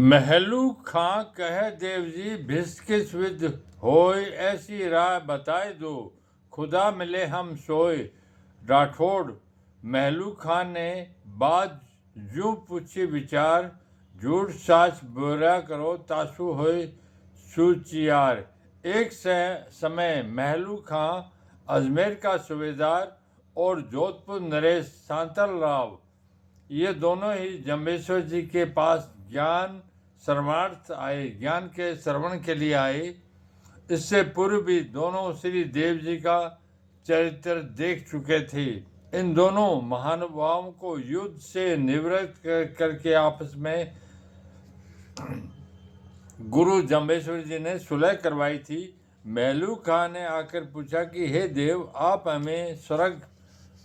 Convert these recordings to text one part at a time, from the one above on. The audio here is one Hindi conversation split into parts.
महलू खां कह देव जी भिसकिस विद होय, ऐसी राय बताए दो, खुदा मिले हम सोए। राठौड़ महलू खां ने बात यूं पूछी विचार, झूठ साच बोरा करो तासु होय सुचियार। एक समय महलू खां अजमेर का सूबेदार और जोधपुर नरेश शांतल राव, ये दोनों ही जम्बेश्वर जी के पास ज्ञान के श्रवण के लिए आए। इससे पूर्व भी दोनों श्री देव जी का चरित्र देख चुके थे। इन दोनों महानुभावों को युद्ध से निवृत्त करके आपस में गुरु जम्बेश्वर जी ने सुलह करवाई थी। महलू खां ने आकर पूछा कि हे देव, आप हमें स्वर्ग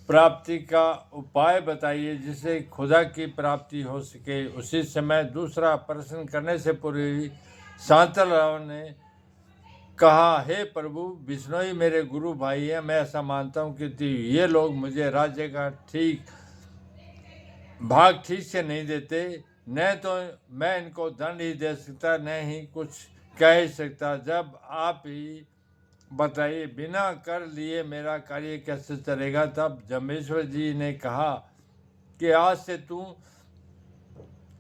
प्राप्ति का उपाय बताइए जिससे खुदा की प्राप्ति हो सके। उसी समय दूसरा प्रश्न करने से पूर्व शांतल राव ने कहा, हे प्रभु, बिश्नोई मेरे गुरु भाई हैं। मैं ऐसा मानता हूँ कि ये लोग मुझे राज्य का भाग ठीक से नहीं देते। न तो मैं इनको दंड ही दे सकता, न ही कुछ कह सकता। जब आप ही बताइए, बिना कर लिए मेरा कार्य कैसे चलेगा। तब जम्बेश्वर जी ने कहा कि आज से तू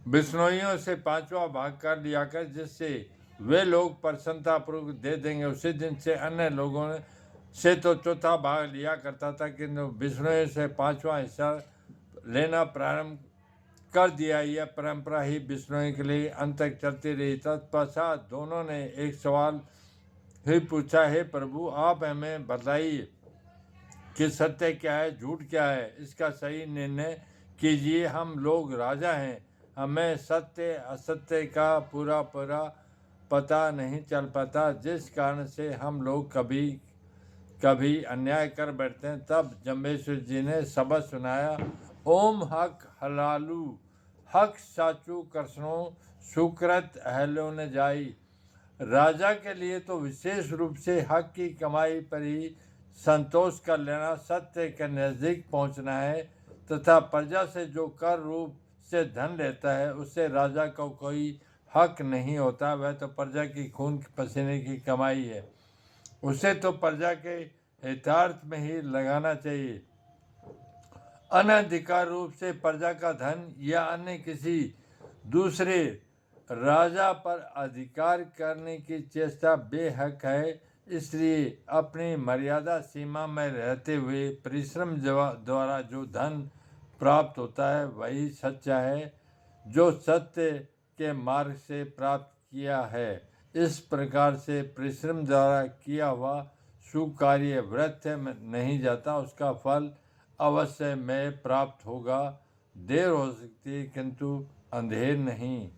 बिश्नोइयों से 5वां भाग कर लिया कर, जिससे वे लोग प्रसन्नतापूर्वक दे देंगे। उसी दिन से अन्य लोगों से तो 4था भाग लिया करता था, किंतु बिश्नोइयों से 5वां हिस्सा लेना प्रारंभ कर दिया। यह परंपरा ही बिश्नोई के लिए अंत तक चलती रही। तत्पश्चात दोनों ने एक सवाल ही पूछा, हे प्रभु, आप हमें बताइए कि सत्य क्या है, झूठ क्या है। इसका सही निर्णय कीजिए। हम लोग राजा हैं, हमें सत्य असत्य का पूरा पता नहीं चल पाता, जिस कारण से हम लोग कभी अन्याय कर बैठते हैं। तब जम्बेश्वर जी ने शब्द सुनाया, ओम हक हलालू, हक साचू कृष्णो, सुकृत अहलो न जाई। राजा के लिए तो विशेष रूप से हक की कमाई पर ही संतोष कर लेना, सत्य के नज़दीक पहुंचना है, तथा प्रजा से जो कर रूप से धन लेता है उससे राजा को कोई हक नहीं होता। वह तो प्रजा की खून पसीने की कमाई है, उसे तो प्रजा के हितार्थ में ही लगाना चाहिए। अनधिकार रूप से प्रजा का धन या अन्य किसी दूसरे राजा पर अधिकार करने की चेष्टा बेहक है। इसलिए अपनी मर्यादा सीमा में रहते हुए परिश्रम द्वारा जो धन प्राप्त होता है वही सच्चा है, जो सत्य के मार्ग से प्राप्त किया है। इस प्रकार से परिश्रम द्वारा किया हुआ सुकार्य व्यर्थ नहीं जाता, उसका फल अवश्य में प्राप्त होगा। देर हो सकती है किंतु अंधेर नहीं।